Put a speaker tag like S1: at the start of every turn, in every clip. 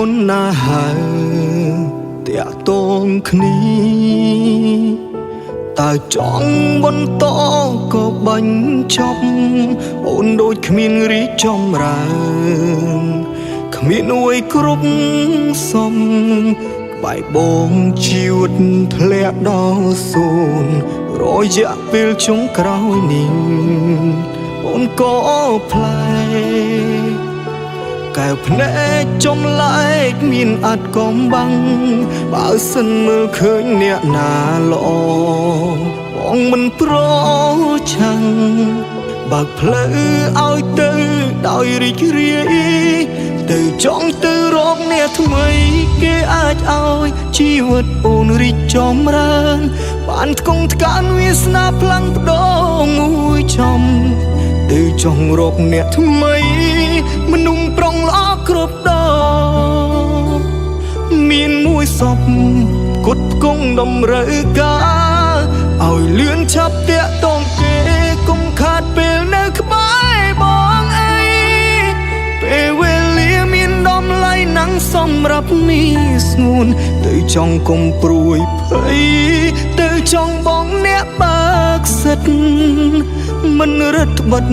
S1: ប៉ុណ្ណាហើយតាក់ទងគ្នាតើចង់បន្តក៏បាញ់ចប់អូនដូចគ្មានរីកចម្រើនគ្មានអួយគ្រប់សមក្បែរបងជីវិតធ្លាក់ដល់សួនរយៈពេលចុងក្រោយនេះអូនក៏ផ្លែកែវភ្នែកចំលែកមានអត់កំបាំងបើសិនមើលឃើញអ្នកណាល្អបងមិនប្រឆាំងបើកផ្លូវឲ្យទៅដោយរីករាយទៅចង់ទៅរកអ្នកថ្មីគេអាចឲ្យជីវិតអូនរីកចម្រើនបានថ្កុំថ្កើងវាសនាផ្លាំងផ្ដោមួយចំទៅចង់រកអ្នកថ្មីមនុស្សប្រុងល្អគ្រប់ដងមានមួយសពគត់គង់តម្រូវការឲ្យលឿនឆាប់តាក់ទងគេកុំខាតពេលនៅក្បែរបងអីពេលវេលាមានតម្លៃណាំងសម្រាប់នេះស្ងួនទៅចង់កុំព្រួយភ័យទៅចង់បងអ្នកបើកសិទ្ធមិនរឹតបិទ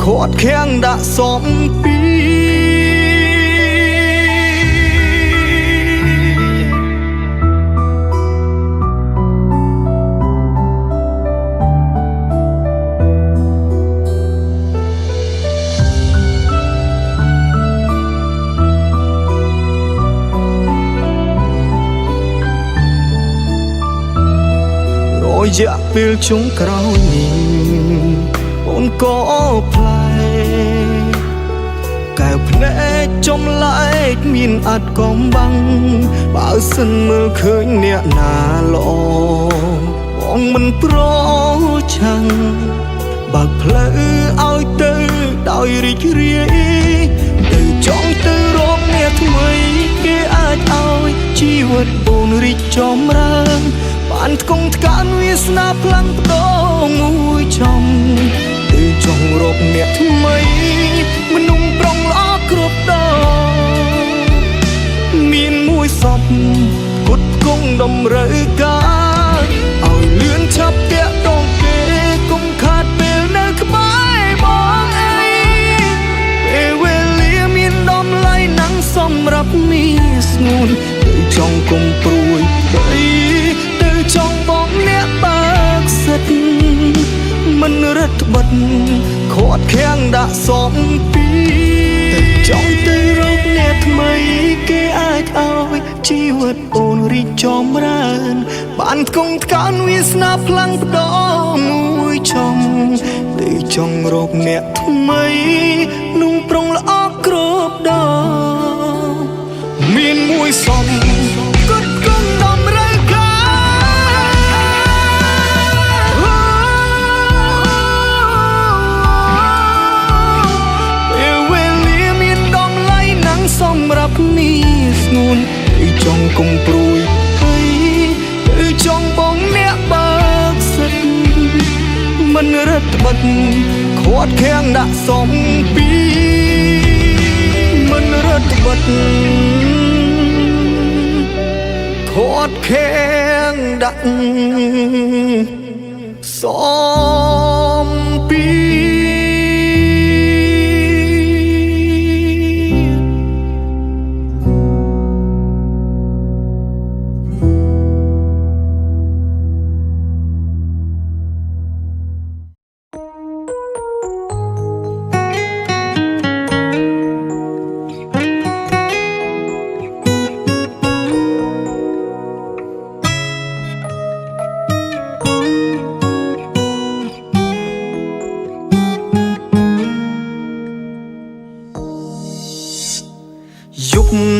S1: ខាត់ខាំងដាក់សំពីរយៈពេលចុងក្រោយនេះអូនក៏ផ្លែកែវភ្នែកចំលែកមានអត់កំបាំងបើសិនមើលឃើញអ្នកណាល្អបងមិនប្រឆាំងបើកផ្លូវឲ្យទៅដោយរីករាយទៅចង់ទៅរកអ្នកថ្មីគេអាចឲ្យជីវិតអូនរីកចម្រើនបានថ្កុំថ្កើងវាសនាផ្លាំងផ្ដោមួយចំទៅចង់រកអ្នកថ្មីមនុស្សប្រុងល្អគ្រប់ដងមានមួយសពគត់គង់តម្រូវការឲ្យលឿនឆាប់តាក់ទងគេកុំខាតពេលនៅក្បែរបងអីពេលវេលាមានតម្លៃណាំងសម្រាប់នេះស្ងួនទៅចង់កុំព្រួយភ័យចង់បងអ្នកបើកសិទ្ធមិនរឹតបិទខាត់ខាំងដាក់សំពីទៅចង់ទៅរកអ្នកថ្មីគេអាចឲ្យជីវិតអូនរីកចម្រើនបានថ្កុំថ្កើងវាសនាផ្លាំងផ្ដោមួយចំទៅចង់រកអ្នកថ្មីนุ่งប្រុងល្អគ្រប់ដងមានមួយសំគត់គង់តម្រូវសម្រាប់នេះស្ងួនទៅចង់កុំព្រួយភ័យទៅចង់បងអ្នកបើកសិទ្ធមិនរឹតបិទខាត់ខាំងដាក់សំពីមិនរឹតបិទខាត់ខាំងដាក់សំពី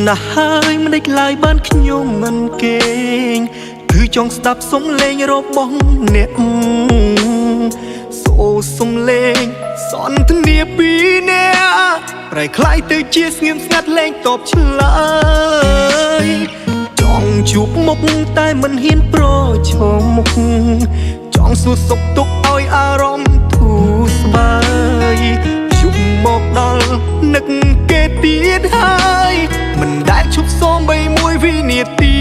S1: ណាស់ហើយមិនដេចឡើយបានខ្ញុំមិនគេងគឺចង់ស្ដាប់សំឡេងរបស់អ្នកសូរសំឡេងសន្ទនាពីអ្នកប្រែคล้ายទៅជាស្ងៀមស្ងាត់លែងតបឆ្លើយចង់ជួបមុខតែមិនហ៊ានប្រឈមមុខចង់សួរសុខទុក្ខឲ្យអារម្មណ៍ធូរស្បើយជុំមកដល់នឹកគេទៀតហើយ មិនដែលឈប់សូមបីមួយវិនាទី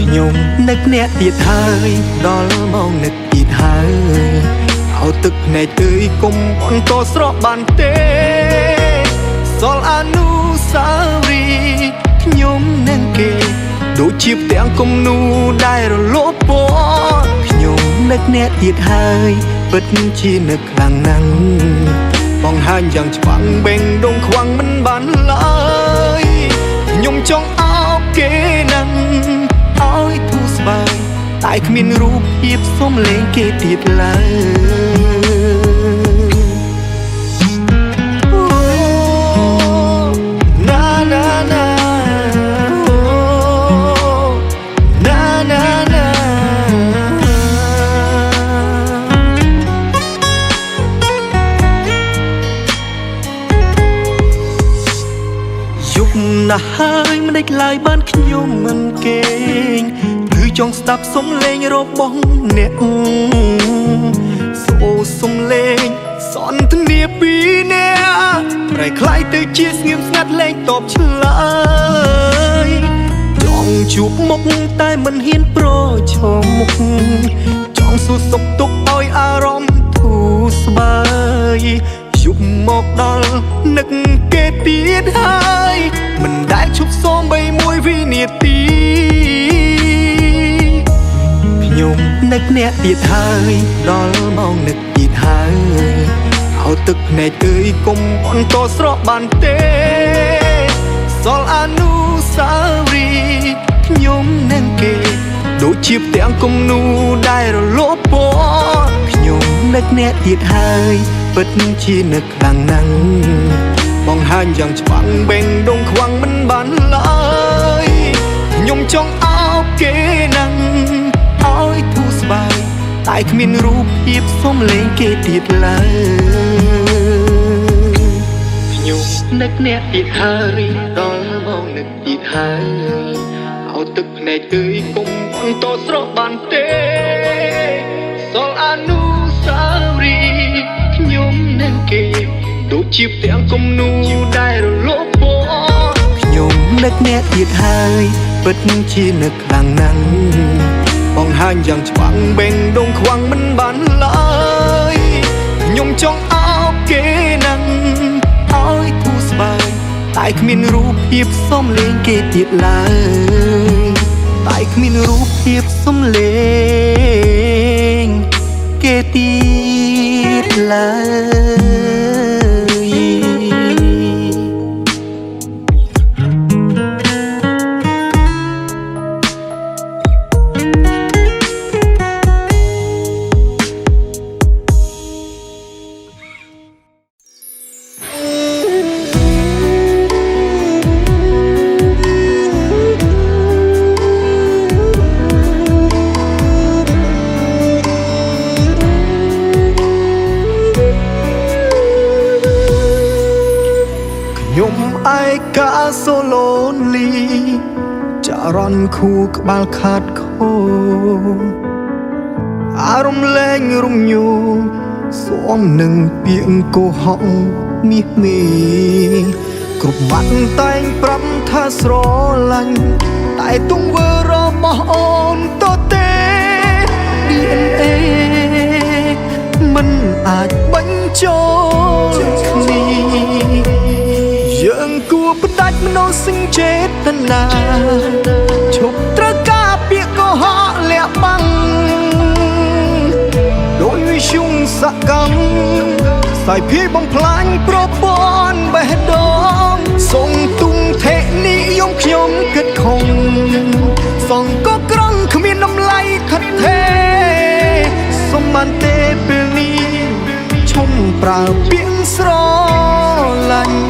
S1: ខ្ញុំនឹកអ្នកទៀតហើយដល់មកនឹកទៀតហើយเอาទឹកភ្នែកអើយគុំបន្តស្រក់បានទេសល់អនុស្សាវរីយ៍ខ្ញុំនឹងគេដូចជាផ្ទាំងគំនូរដែលរលោភពណ៌ខ្ញុំនឹកអ្នកទៀតហើយពិតជានឹកខ្លាំងណាស់បង្ហាញយ៉ាងច្បាស់បេងដងខ្វាំងមិនបានឡើយខ្ញុំចង់អោបគេនឹងឲ្យធូរស្បើយតែគ្មានរូបភាពសុំលេងគេទៀតឡើយណាស់ហើយមិនដេចឡើយបានខ្ញុំមិនគេងគឺចង់ស្ដាប់សំឡេងរបស់អ្នកសូរសំឡេងសន្ទនាពីអ្នកប្រែคล้ายទៅជាស្ងៀមស្ងាត់លែងតបឆ្លើយចង់ជួបមុខតែមិនហ៊ានប្រឈមមុខចង់សួរសុខទុក្ខឲ្យអារម្មណ៍ធូរស្បើយយប់មកដល់នឹកគេទៀតហើយមិនដែលឈប់សូមបីមួយវិនាទីខ្ញុំនឹកអ្នកទៀតហើយដល់មកនឹកទៀតហើយเอาទឹកភ្នែកអើយគុំបន្តស្រក់បានទេសល់អនុស្សាវរីយ៍ខ្ញុំនឹងគេដូចជាផ្ទាំងគំនូរដែលរលោភពណ៌ខ្ញុំនឹកអ្នកទៀតហើយពិតជានឹកខ្លាំងណាស់បង្ហាញយ៉ាងច្បាស់បេងដងខ្វាំងមិនបានឡើយខ្ញុំចង់អោបគេនឹងឲ្យធូរស្បើយតែគ្មានរូបភាពសុំលេងគេទៀតឡើយខ្ញុំនឹកអ្នកទៀតហើយដល់មកនឹកទៀតហើយเอาទឹកភ្នែកអើយគុំបន្តស្រក់បានទេសល់អនុស្សាវរីយ៍ខ្ញុំនឹងគេដូចជាផ្ទាំងគំនូរដែលរលោភពណ៌ខ្ញុំនឹកអ្នកទៀតហើយពិតជានឹកខ្លាំងណាស់បង្ហាញយ៉ាងច្បាស់បេងដងខ្វាំងមិនបានឡើយខ្ញុំចង់អោបគេនឹងឲ្យធូរស្បើយតែគ្មានរូបភាពសុំលេងគេទៀតឡើយតែគ្មានរូបភាពសុំលេងគេទៀតឡើយខ្ញុំឯកាសូឡូលីចារន់ខួរក្បាលខាត់ខូអារម្មណ៍លែងរំញោស្អមនឹងពាក្យកុហកមាសមេគ្រប់បាត់តែងប្រាប់ថាស្រឡាញ់តែទង្វើរបស់អូនតទេ DNA មិនអាចបញ្ចូលគ្នាយើងគួរផ្ដាច់មនោសញ្ចេតនាឈប់ត្រូវការពាក្យកុហកលាក់បាំងដោយវិស័យសកម្មសាយភាយបំផ្លាញប្រព័ន្ធបេះដូងសូមទុំថេនិយមខ្ញុំគិតខំសងក៏ក្រង់គ្មានតម្លៃខិតថេសុំបានទេពេលនេះឈុំប្រើពាក្យស្រឡាញ់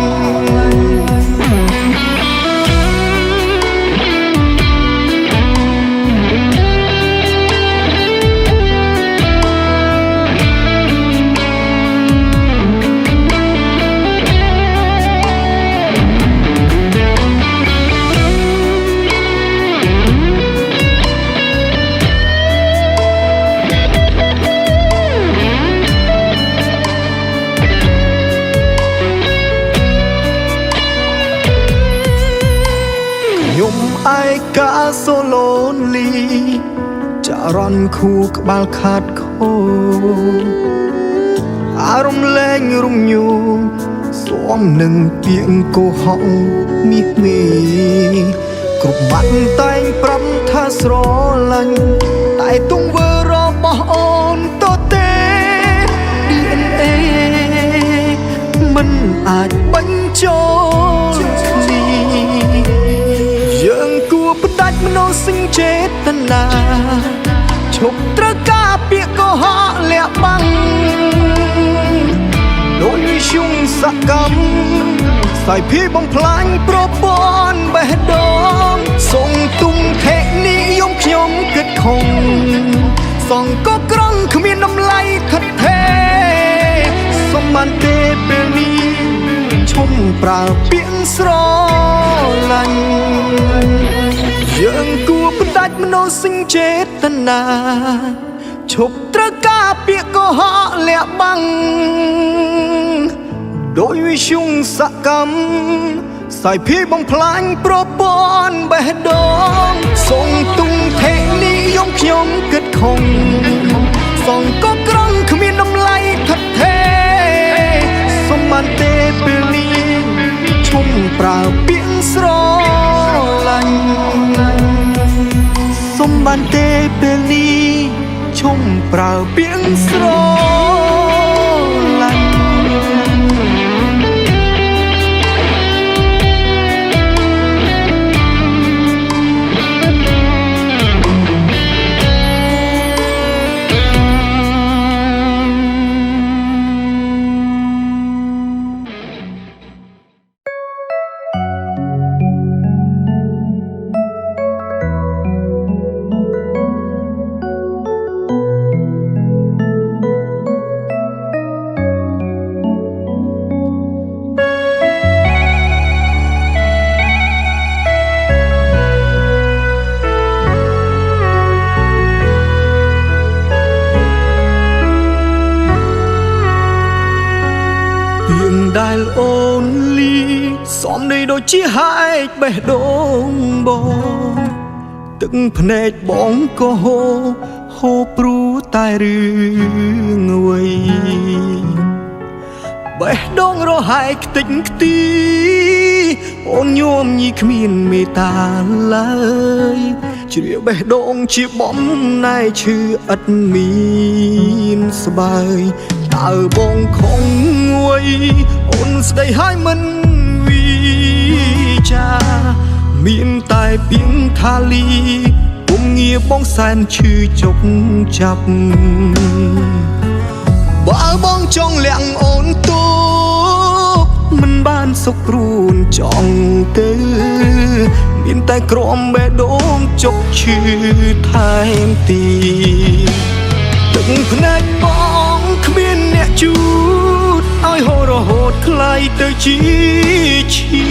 S1: ឯកាសូឡូនលីចរន្តខួរក្បាលខាតខូអារម្មណ៍លែងរំញោស្មនឹងពាងកុហកមាសមេគ្រប់បាត់តែងប្រាប់ថាស្រឡាញ់តែទង្វើរបស់អូនតទេ DNA មិនអាចបញ្ចូលគ្នាយើងគួរផ្ដាច់មនោសញ្ចេតនាឈប់ត្រូវការពាក្យកុហកលាក់បាំងដោយវិស័យសកម្មសายភីបំផ្លាញប្រព័ន្ធបេះដូងส่งទុំថេនិយមខ្ញុំគិតខំសងក៏ក្រំគ្មានតម្លៃថិតថេរសំបានទេពេលនេះឈុំប្រើពាក្យស្រឡាញ់យើងគួរផ្ដាច់មនោសញ្ចេតនាឈប់ត្រូវការពាក្យកុហកលាក់បាំងដោយវិស័យសកម្មสายភីបំផ្លាញប្រព័ន្ធបេះដូងส่งទុំថេនិយមខ្ញុំគិតខំសងក៏ក្រំគ្មានតម្លៃថិតថេរសំបានទេពេលនេះឈុំប្រើពាក្យស្រឡាញ់សំបានទេពេលនេះឈុំប្រើពាក្យស្រឡាញ់ដែលអូនលីសំដីដូចជាហែកបេះដូងបងទឹកភ្នែកបងក៏ហូរព្រោះតែរឿងអ្វីបេះដូងរហែកខ្ទេចខ្ទីអូនញោមញីគ្មានមេត្តាឡើយជ្រាបបេះដូងជាបំណែឈឺឥតមានស្បើយតើបងខំងួយអូនស្ដីហើយមិនវិចាមានតែពីងថាលីពុំងារបងសែនឈឺជុកចាប់បើបងចង់លាក់អូនទូមិនបានសុខព្រួនចង់ទៅមានតែក្រំបេះដូងជុកឈឺថែមទីទឹកភ្នែកបងគ្មានអ្នកជូតឲ្យហូររហូតคล้ายទៅជាឈា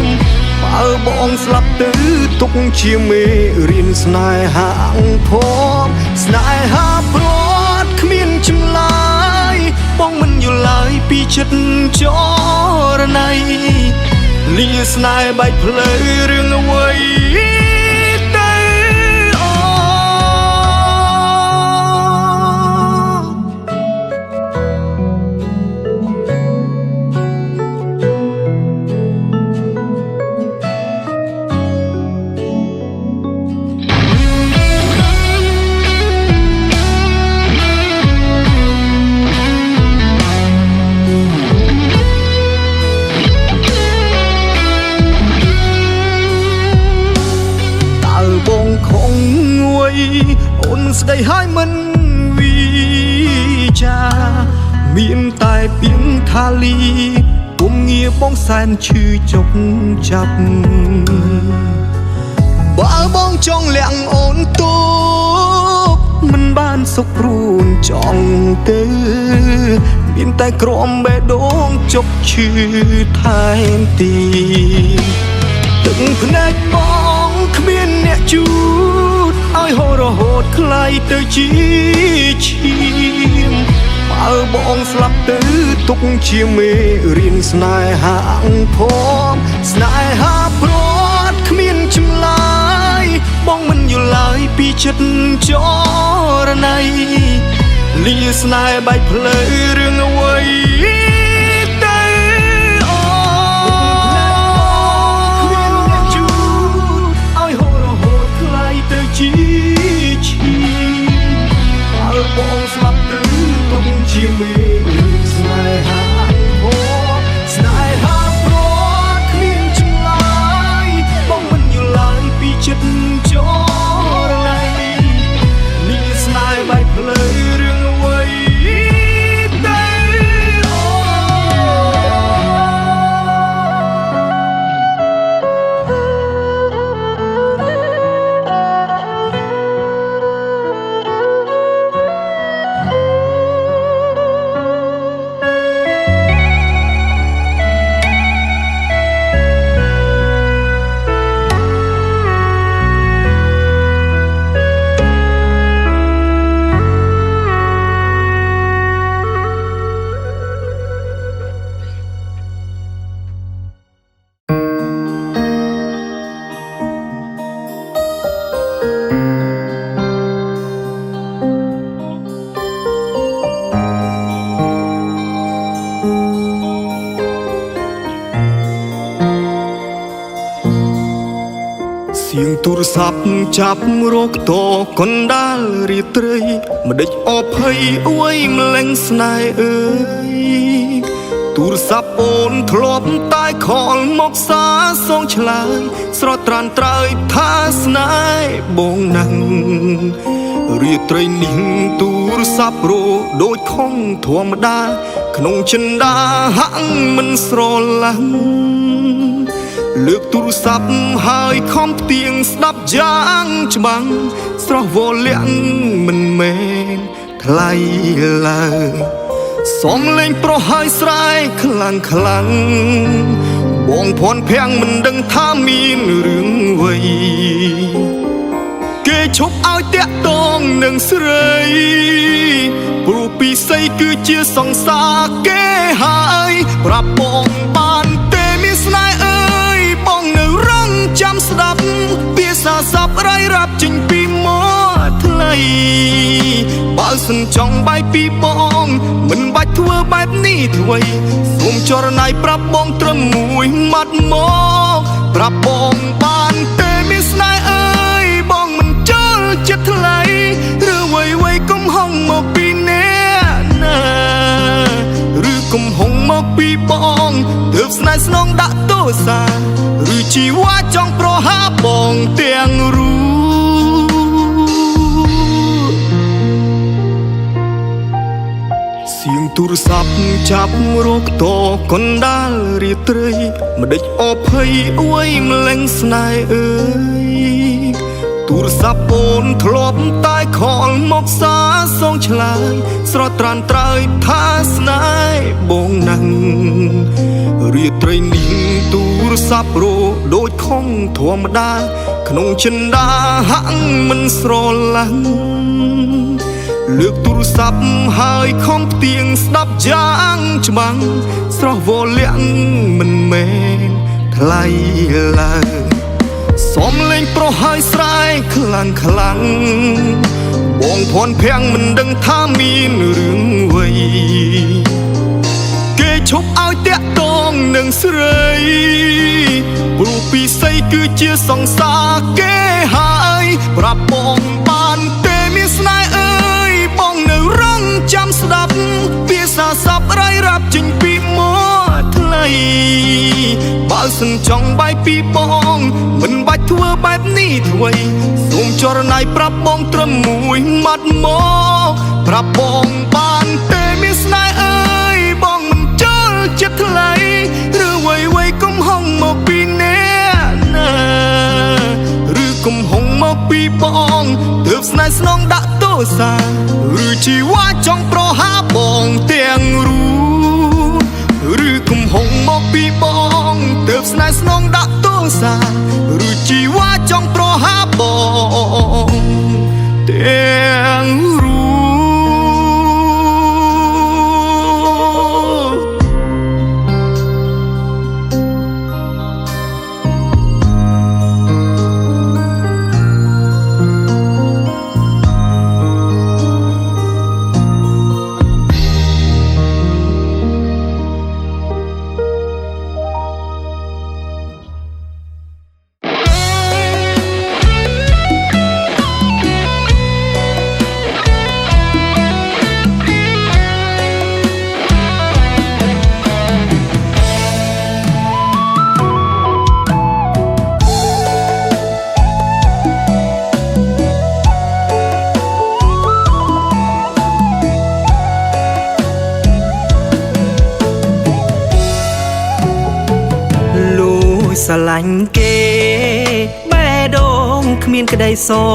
S1: មបើបងស្លាប់ទៅទុកជាមេរៀនស្នេហាអង្គភពស្នេហាព្រាត់គ្មានចម្លើយបងមិនយល់ឡើយពីចិត្តចរណៃលាស្នេហ៍បែកផ្លូវរឿងអ្វីអូនស្ដីហើយមិនវិចាមានតែពីងថាលីពុំងារបងសែនឈឺជុកចាប់បើបងចង់លាក់អូនទូមិនបានសុខព្រួនចង់ទៅមានតែក្រំបេះដូងជុកឈឺថែមទីទឹកភ្នែកបងគ្មានអ្នកជូតឲ្យហូររហូតคล้ายទៅជាឈាមបើបងស្លាប់ទៅទុកជាមេរៀនស្នេហាអង្គភពស្នេហាព្រាត់គ្មានចម្លើ ពីចិត្តចរណៃលីស្នេហ៍បែកផ្លូវរឿងអ្វីទៅអូគ្មានអ្នកជួឲ្យហូររហូតខ្លាយទៅជាឈីបើបងស្លាប់ទៅទុំជាមេស្នេហាស្នេហាព្រោះគ្មានចម្លើយបងមិនយល់ឡើយពីចិត្តចរណៃនេះស្នេហ៍បែកផ្លូវរឿងអ្វីទៅអូ សៀងទូរស័ព្ទចាប់រកតកណ្ដាលរាត្រីម្ដេចអភ័យអួយម្លេងស្នេហ៍អើយទូរស័ព្ទអូនធ្លាប់តែខលមកសារសងឆ្លើយស្រត់ត្រានត្រើយថាស្នេហ៍បងណាំងរាត្រីនេះទូរស័ព្ទរដូចខំធម្មតាក្នុងចិន្តាហាក់មិនស្រឡាញ់លើកទូរស័ព្ទហើយខំផ្ទៀងស្ដាប់យ៉ាងច្បាំងស្រស់វលាក់មិនមែនថ្លៃឡើយសំលេងប្រុសហើយស្រែកខ្លាំងខ្លាំងបងភ័ណ្ឌភាំងមិនដឹងថាមានរឿងអ្វីគេឈប់ឲ្យតាក់ទងនឹងស្រីព្រោះពីស្អីគឺជាសង្សារគេហើយប្រាប់បងបានទេមានស្នេហ៍អើយបងនៅរងចាំស្ដាប់ពាក្យសារស័ព្ទរាយរាប់ចេញពីមាត់ថ្លៃបើសិនចង់បាយពីបងមិនបាច់ធ្វើបែបនេះធ្វើសូមចរណៃប្រាប់បងត្រឹមមួយម៉ាត់មកប្រាប់បងបានទេមានស្នេហ៍អើយបងមិនចូលចិត្តថ្លៃឬវ័យកុំហងមកពីអ្នកណាឬកុំហងមកពីបងទើបស្នេហ៍ស្នងដាក់ទោសាឬជីវ៉ាចង់ប្រហាបងទាំងរូសៀងទូរស័ព្ទចាប់រកតកណ្ដាលរាត្រីម្ដេចអភ័យអួយម្លេងស្នេហ៍អើយទូរស័ព្ទអូនធ្លាប់តែខលមកសារសងឆ្លើយស្រត់ត្រានត្រើយថាស្នេហ៍បងណាំងរាត្រីនេះទូរស័ព្ទរដូចខំធម្មតាក្នុងចិន្តាហាក់មិនស្រឡាញ់លើកទូរស័ព្ទហើយខំផ្ទៀងស្ដាប់យ៉ាងច្បាំងស្រស់វលាក់មិនមែនថ្លៃឡើយសំលេងប្រុសហើយស្រែកខ្លាំងខ្លាំងបងភ័ណ្ឌភាំងមិនដឹងថាមានរឿងអ្វីគេឈប់ឲ្យតាក់ទងនឹងស្រីព្រោះពីស្អីគឺជាសង្សារគេហើយប្រាប់បងបានទេមានស្នេហ៍អើយបងនៅរងចាំស្ដាប់ពាក្យសារស័ព្ទរាយរាប់ចេញពីមាត់ថ្លៃបើសិនចង់បាយពីបងមិនបាច់ធ្វើបែបនេះធ្វើសូមចរណៃប្រាប់បងត្រឹមមួយម៉ាត់មកប្រាប់បងបានទេមានស្នេហ៍អើយបងមិនចូលចិត្តថ្លៃឬវ័យកុំហងមកពីអ្នកណាឬកុំហងមកពីបងទើបស្នេហ៍ស្នងដាក់ទោសាឬជីវ៉ាចង់ប្រហាបងទាំងរូឬកុំហងមកពីបងទើបស្នេហ៍ស្នងដាក់ទោសាឬជីវ៉ាចង់ប្រហាបងទាំងរូ ស្រឡាញ់គេបេះដូងគ្មានក្តីសោ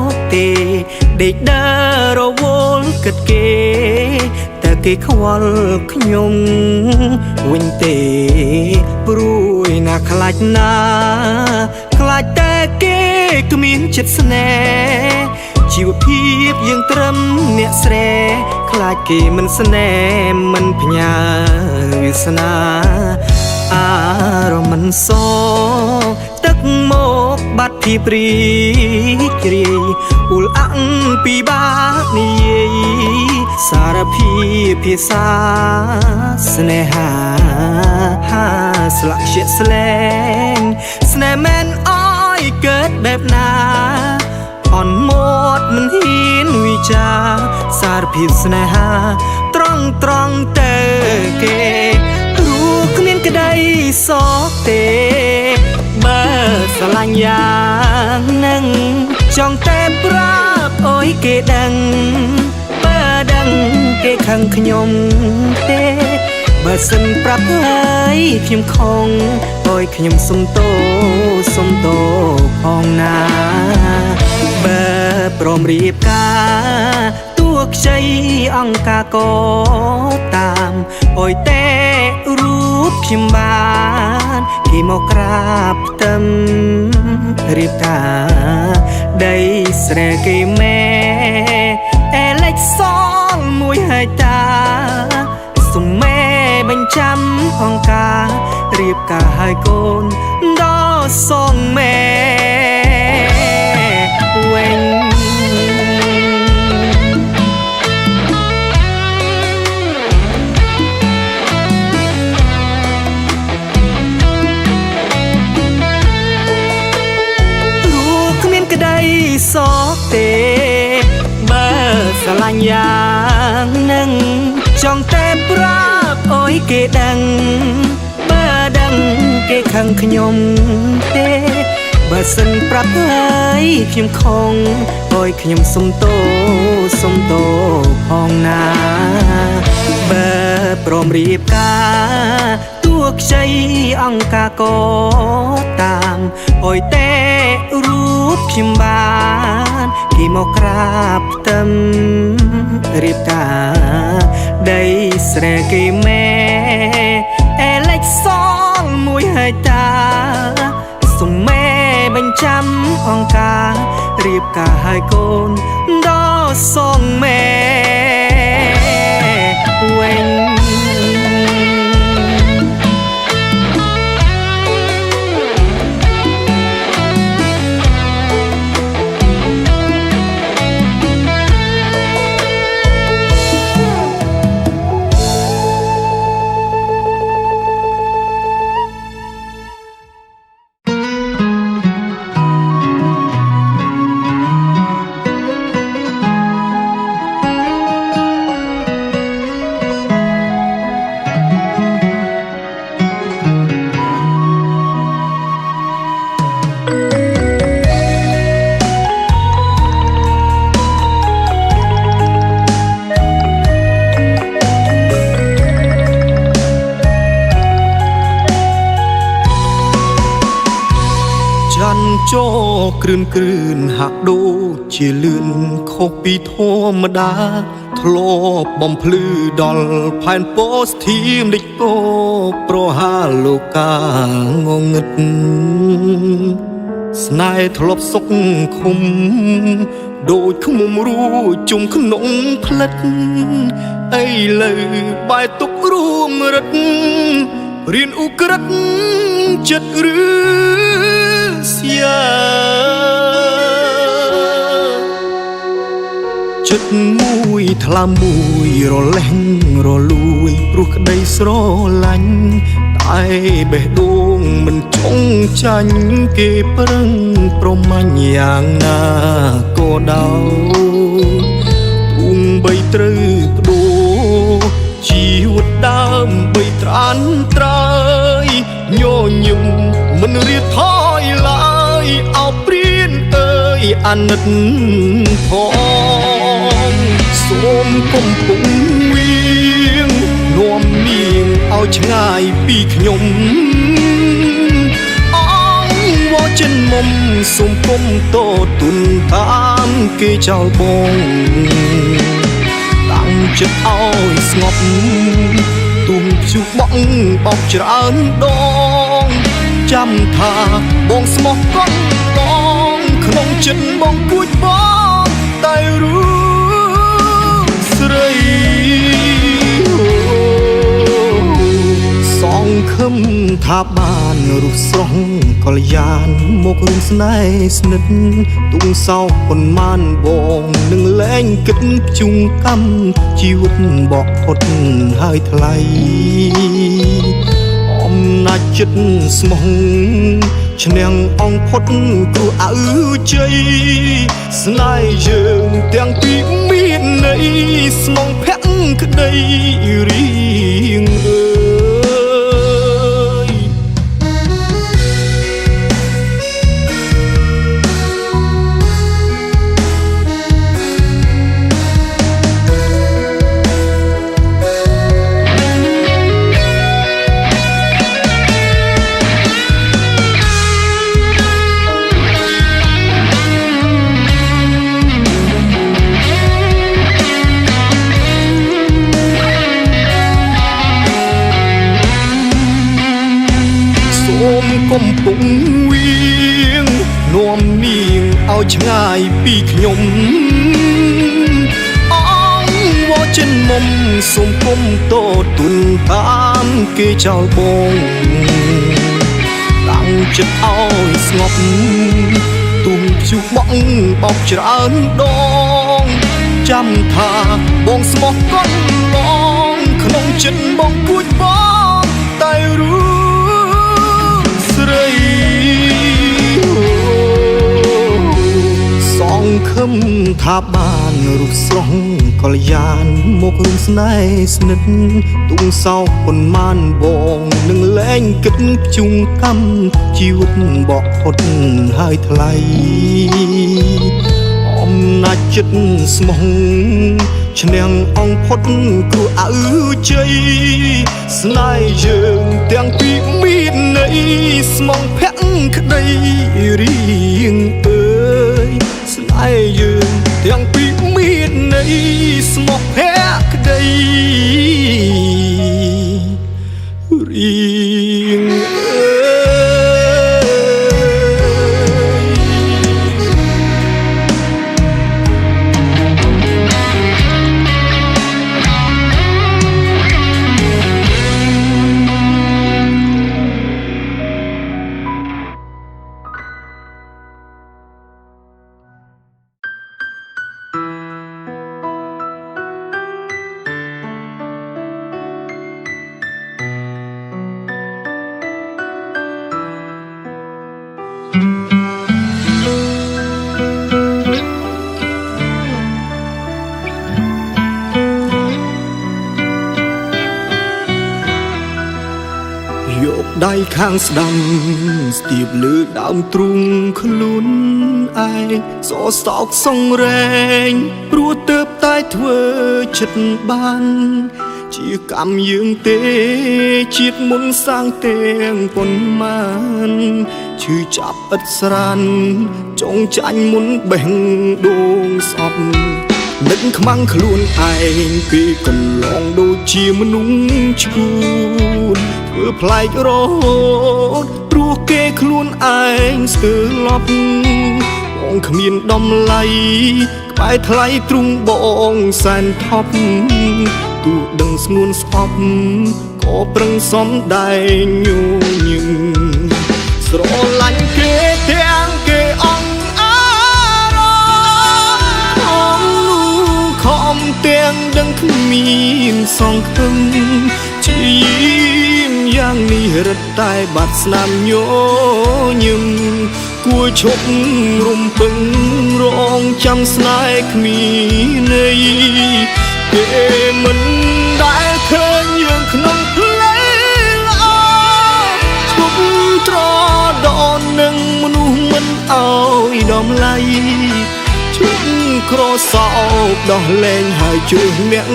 S1: កទេដេកដើររវល់គិតគេតែគេខ្វល់ខ្ញុំវិញទេព្រួយណាខ្លាចណាខ្លាចតែគេគ្មានចិត្តស្នេហ៍ជីវភាពយើងត្រឹមអ្នកស្រែខ្លាចគេមិនស្នេហ៍មិនផ្ញើវាសនាអារម្មណ៍មិនសទឹកមកបាត់ភាពរីករាយអ៊ុលអាំងពីបាក់និយាយសារភាពភាសាស្នេហាស្លាកជាស្លែងស្នេហ៍មែនអើយកើតបែបណាអន់មាត់មិនហ៊ានវិចារសារភាពស្នេហាត្រង់ទៅគេព្រោះគ្មានក្តីសោកទេបើស្រឡាញ់យ៉ាងនឹងចង់តែប្រាប់អើយគេដឹងបើដឹងគេខឹងខ្ញុំទេបើសិនប្រាប់ហើយខ្ញុំខំអើយខ្ញុំសុំទោផងណាបើព្រមរៀបការតួខ្ចីអង្ការក៏តាមអើយតែរូបខ្ញុំបានគេមកក្រាបផ្ទឹមរៀបការដីស្រែគេមែអេលិចសល់មួយហើយតាសុំមេបញ្ចាំអង្ការរៀបការហើយកូនដល់សងមេវិញក្តីសោកទេបើស្រឡាញ់យ៉ាងនឹងចង់តែប្រាប់អើយគេដឹងបើដឹងគេខឹងខ្ញុំទេបើសិនប្រាប់ហើយខ្ញុំខំអើយខ្ញុំសុំទោផងណាបើព្រមរៀបការតួខ្ចីអង្ការក៏តាមអើយតែរូបខ្ញុំបានគេមកក្រាបផ្ទឹមរៀបការដីស្រែគេមែអេលិចសល់មួយហើយតាសុំមេបញ្ចាំអង្ការរៀបការហើយកូនដល់សងមេវិញ ចោគ្រឿនហាក់ដូចជាលឿនខុសពីធម្មតាធ្លាប់បំភ្លឺដល់ផែនពោស្ធៀមដូចគោប្រហាលោកកាងងឹតស្នេហ៍ធ្លាប់សុខឃុំដូចឃ្មុំរួចជុំក្នុងផ្លិតអីលើបែកទុករួមរិទ្ធរៀនឧក្រិដ្ឋចិត្តឬស្យាចិត្តមួយថ្លាមួយរលេងរលួយព្រោះក្តីស្រឡាញ់តែបេះដូងមិនចង់ចាញ់គេប្រឹងប្រមាញ់យ៉ាងណាក៏ដោយទូងបីត្រូវបដូរជីវិតដើមបីត្រានត្រើយញញឹមមិនរៀបថយឡើយអោព្រានអើយអាណិតផងសូមគុំពុំវៀងនាំនាងឲ្យឆ្ងាយពីខ្ញុំ ខ្ញុំសូមគុំតូតទុនតាមគេចោលបងតាំងចិត្តឲ្យស្ងប់ទុំជុបបងបោកច្រើនដងចាំថាបងស្មោះកន់បងក្នុងចិត្តបងគួចបងតែรู้ស្រីសងខឹមថាបានរូបស្រស់កល្យានមករឿងស្នេហ៍ស្និទ្ធទុំសោកប៉ុន្មានបងនឹងលែងគិតជុំកម្មជីវិតបកផុតហើយថ្លៃអំណាចចិត្តស្មោះឈ្នះអង្គផុតគួរអើជ័យស្នេហ៍យើងទាំងពីរមានន័យស្មងភក្តីក្តីរៀងកំពុងវៀងនាំនាងឲ្យឆ្ងាយពីខ្ញុំអងវចិនមុំសូមគុំតូតទុនតាមគេចោលបងតាំងចិត្តឲ្យស្ងប់ទុំជុបបងបោកច្រើនដងចាំថាបងស្មោះកន់ឡងក្នុងចិត្តបងគួចបងតែรู้សងខឹមថាបានរូបស្រស់កល្យានមករឿងស្នេហ៍ស្និទ្ធទុំសោកប៉ុន្មានបងនឹងលែងគិតជុំកម្មជីវិតបកផុតហើយថ្លៃអំណាចចិត្តស្មោះឈ្នះអង្គផុតគួរអើជ័យស្នេហ៍យើងទាំងពីរមានន័យស្មងភក្តីក្តីរៀងអើយស្នេហ៍យើងទាំងពីរមានន័យស្មោះភក្តីរៀងអើយយកដៃខាងស្ដាំស្ទាបលើដើមទ្រូងខ្លួនឯងសស្តោកសងរែងព្រោះទៅតែធ្វើចិត្តបានជាកម្មយើងទេជាតិមុនសាងទាំងប៉ុន្មានឈឺចាប់ឥតស្រានចងចាញ់មុនបេះដូងស្អប់នឹកខ្មាំងខ្លួនឯងពីកន្លងដូចជាមនុស្សឈួនធ្វើប្លែករហូតព្រោះគេខ្លួនឯងស្ទើរលប់បងគ្មានដំឡៃក្បែរថ្លៃទ្រូងបងសែនថប់ទោះដឹងស្ងួនស្អប់ក៏ប្រឹងសំដែងញញឹមស្រឡាញ់គេទាំងគេអង្អារខំទាំងដឹងគ្មានសងខឹងជាយាមយ៉ាងនេះរត់តែបាត់ស្នាមញញឹមគួរឈប់រំពឹងរងចាំស្នេហ៍គ្មានន័យគេមិនដែលឃើញយើងក្នុងផ្លូវល្អឈប់ត្រដននឹងមនុស្សមិនអោយដំឡៃឈប់ក្រសោបដោះលែងហើយជួយអ្នក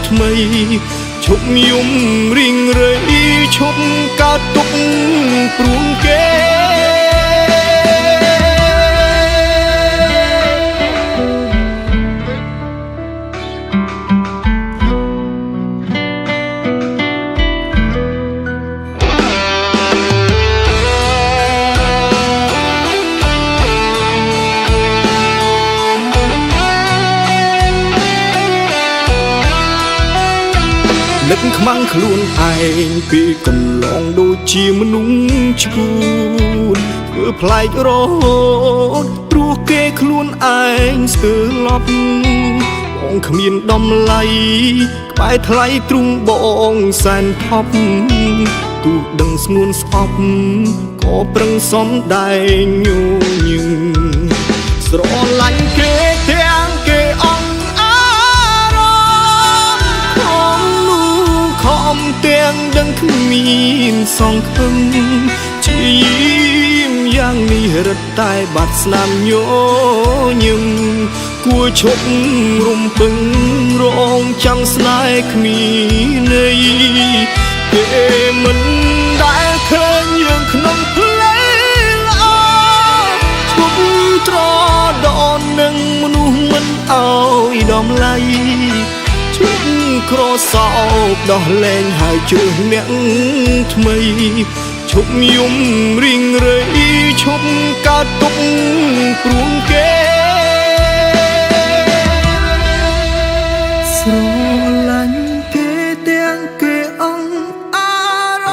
S1: ថ្មីឈប់យំរីងរៃឈប់កើតទុកព្រួងគេ នឹកខ្មាំងខ្លួនឯងពេលកន្លងដូចជាមនុស្សឈួតធ្វើប្លែករហូតព្រោះគេខ្លួនឯងស្ទើរឡប់បងគ្មានដំឡៃក្បែរថ្លៃទ្រង់បងសែនថប់ទូដឹងស្ងួនស្អប់ក៏ប្រឹងសំដែងញញឹងស្រឡាញ់គេទាំងគេអង្អារខំនោះខំទាំងដឹងគ្មានសង្ឃឹមជាយាមយ៉ាងនេះរត់តែបាត់ស្នាមញញឹមគួរឈប់រំពឹងរងចាំស្នេហ៍គ្មានន័យគេមិនដែលឃើញយើងក្នុងផ្លេល្អឈប់ត្រដននឹងមនុស្សមិនអោយដំឡៃឈប់ក្រសោបដោះលែងហើយជ្រើសអ្នកថ្មីឈប់យំរីងរៃឈប់កើតទុកព្រួងគេស្រឡាញ់គេទាំងគេអង្អារ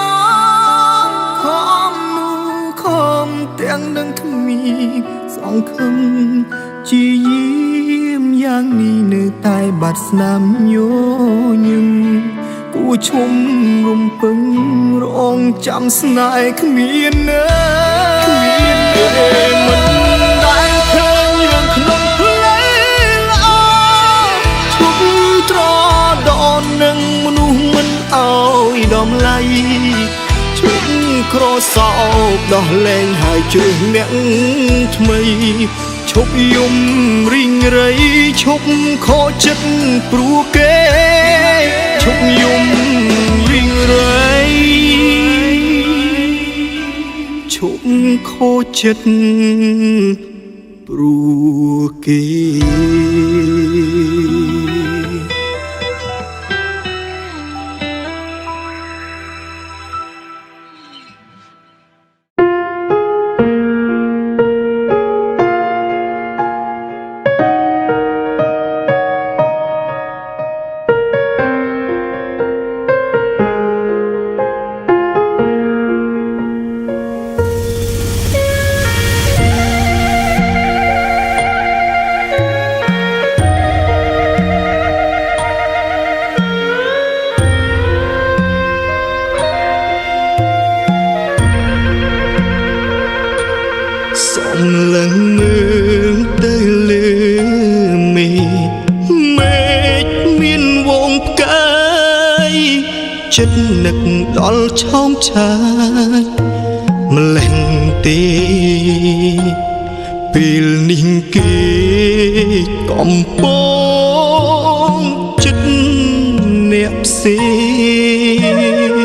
S1: ខំនោះខំទាំងនឹងគ្មានសង្ឃឹមជាយាមយ៉ាងនេះនៅតែបាត់ស្នាមញញឹមគួរឈុំរំពឹងរងចាំស្នេហ៍គ្មានណាមិនដែលឃើញយើងក្នុងផ្លេល្អឈប់ត្រដននឹងមនុស្សមិនអោយដំឡៃឈប់ក្រសោបដោះលែងហើយជ្រើសអ្នកថ្មីឈប់យំរីងរៃឈប់ខកចិត្តព្រោះគេឈប់យំរីងរៃឈប់ខកចិត្តព្រោះគេសំឡឹងមើលទៅលើមេឃមានវងផ្កាយចិត្តនឹកដល់ឆោមឆាយម្លេះទេពេលនេះគេកំពុងចិត្តអ្នកផ្សេង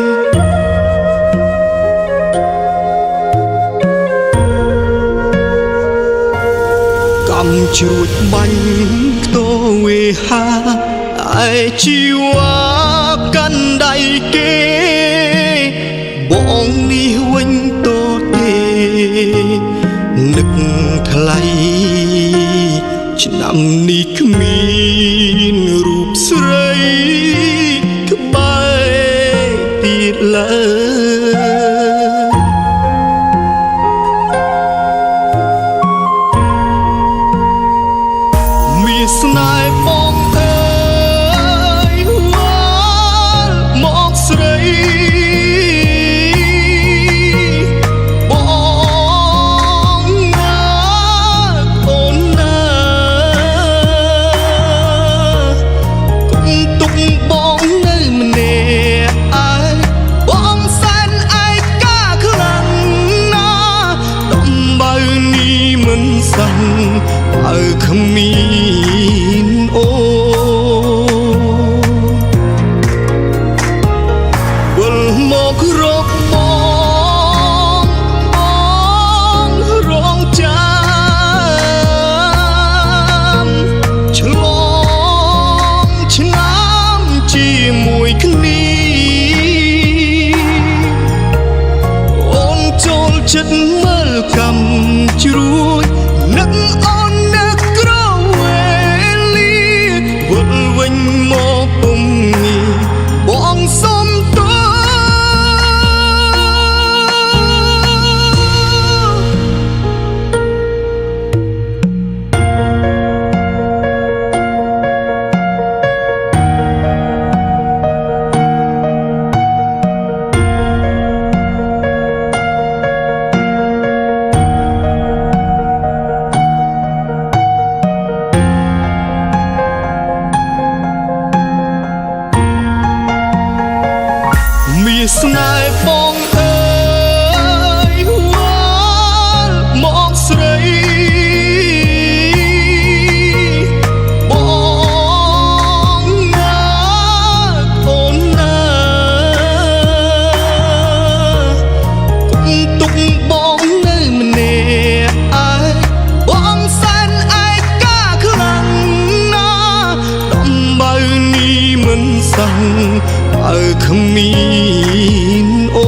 S1: ជ្រួចបាញ់ខ្ទវេហាឯជីវ៉ាកាន់ដៃគេបងនេះវិញតទេនឹកថ្លៃឆ្នាំនេះគ្មានរូបស្រីក្បែរទៀតឡើយស្នេហ៍បងអើយវល់មកស្រីបងណាអូនណា ខមានអូ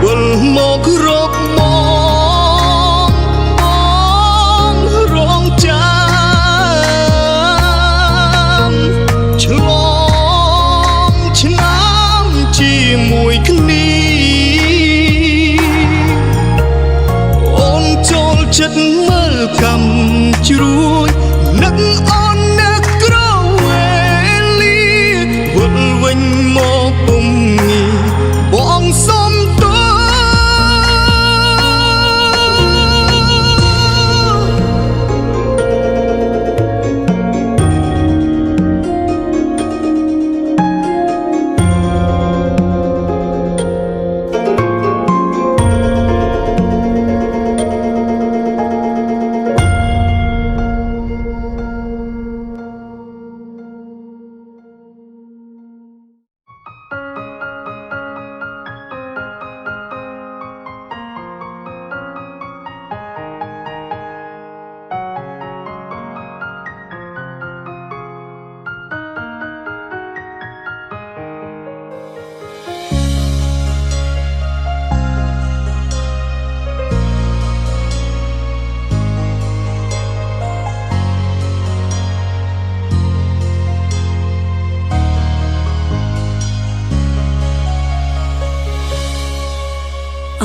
S1: វិលមករកបងរងចាំឆ្លងឆ្នាំជាមួយគ្នាអូនចូលចិត្តមើលកម្មជ្រួយនឹកអូននឹកក្រវេលាវិលវិញមកពុំងាយបងសុំទោស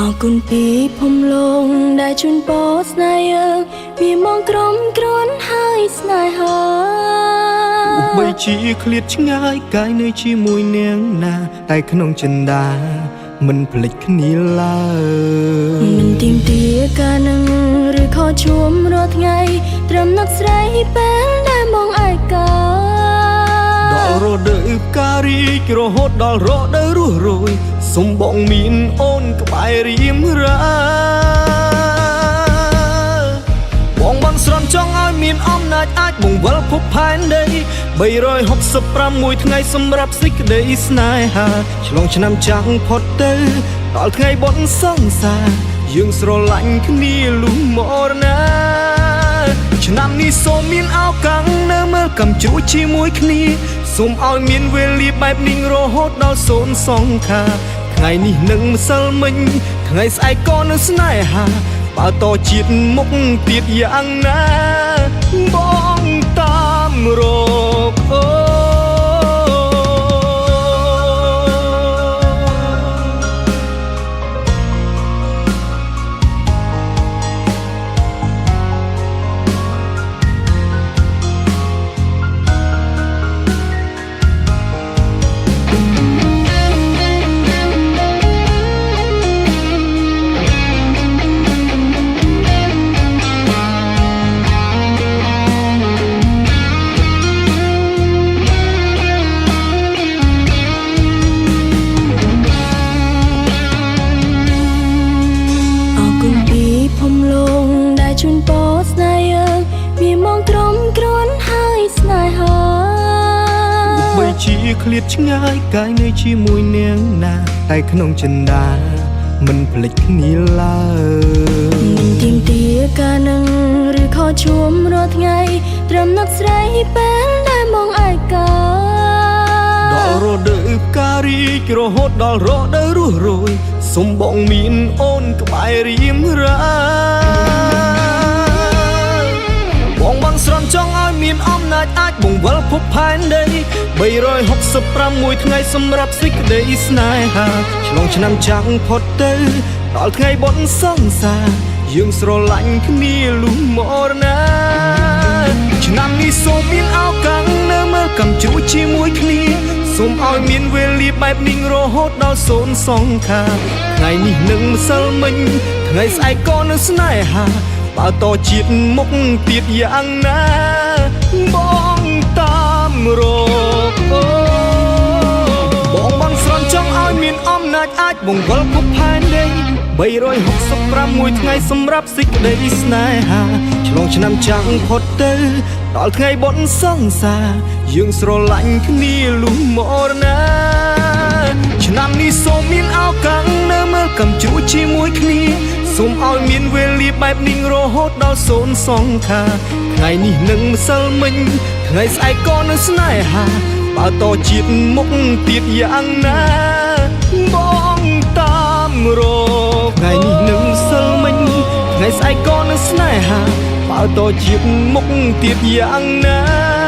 S2: អរគុណពីភូមិលងដែលជូនពរស្នេហ៍យើងមានមកក្រុមគ្រាន់ហើយស្នេហា
S1: បីជាឃ្លាតឆ្ងាយកាយនៅជាមួយនាងណាតែក្នុងចិន្តាមិនភ្លេចគ្នាឡើយ
S2: មិនទីមទាការនឹងឬខកជួមរាល់ថ្ងៃត្រឹមនឹកស្រីពេលដែលមកឯកា
S1: ដល់រដូវផ្ការីករហូតដល់រដូវរស់រយសុំបងមានអូនក្បែររៀមរាបងបានស្រន់ចង់ឲ្យមានអំណាចអាចបង្វិលភពផែនដី365មួយថ្ងៃសម្រាប់សេចក្តីស្នេហាឆ្លងឆ្នាំចាំងផុតទៅដល់ថ្ងៃបុណ្យសង្សារយើងស្រឡាញ់គ្នាលុះមរណាឆ្នាំនេះសូមមានឱកាសនៅមើលកំជួជាមួយគ្នាសូមឲ្យមានវេលាបែបនេះរហូតដល់សូន្យសង្ខារថ្ងៃនេះនឹងម្សិលមិញថ្ងៃស្អែកក៏នឹងស្នេហាបើតជាតិមុខទៀតយ៉ាងណាបងតាមរកអូ
S2: ជូនពរស្នេហ៍យើងមានមកក្រុមគ្រាន់ហើយស្នេហា
S1: បីជាឃ្លាតឆ្ងាយកាយនៅជាមួយនាងណាតែក្នុងចិន្តាមិនភ្លេចគ្នាឡើយ
S2: មិនទីមទាការនឹងឬខកជួមរាល់ថ្ងៃត្រឹមនឹកស្រីពេលដែលមកឯកា
S1: ដល់រដូវផ្ការីករហូតដល់រដូវរស់រយសុំបងមានអូនក្បែររៀមរាបងបានស្រន់ចង់ឲ្យមានអំណាចអាចបង្វិលភពផែនដី365មួយថ្ងៃសម្រាប់សេចក្តីស្នេហាឆ្លងឆ្នាំចាំងផុតទៅដល់ថ្ងៃបុណ្យសង្សារយើងស្រឡាញ់គ្នាលុះមរណាឆ្នាំនេះសូមមានឱកាសនៅមើលកំជួជាមួយគ្នាសូមឲ្យមានវេលាបែបនេះរហូតដល់សូន្យសង្ខារថ្ងៃនេះនឹងម្សិលមិញថ្ងៃស្អែកក៏នឹងស្នេហាបើតជាតិមុខទៀតយ៉ាងណាបងតាមរកអូបងបានស្រន់ចង់ឲ្យមានអំណាចអាចបង្វិលភពផែនដី365មួយថ្ងៃសម្រាប់សេចក្តីស្នេហាឆ្លងឆ្នាំចាំងផុតទៅដល់ថ្ងៃបុណ្យសង្សារយើងស្រឡាញ់គ្នាលុះមរណាឆ្នាំនេះសូមមានឱកាសនៅមើល កំជ្រួចជាមួយគ្នាសូមឲ្យមានវេលាបែបនេះរហូតដល់សូន្យសង្ខារថ្ងៃនេះនឹងម្សិលមិញថ្ងៃស្អែកក៏នៅស្នេហាបើតជាតិមុខទៀតយ៉ាងណាបងតាមរកថ្ងៃនេះនឹងម្សិលមិញថ្ងៃស្អែកក៏នៅស្នេហាបើតជាតិមុខទៀតយ៉ាងណា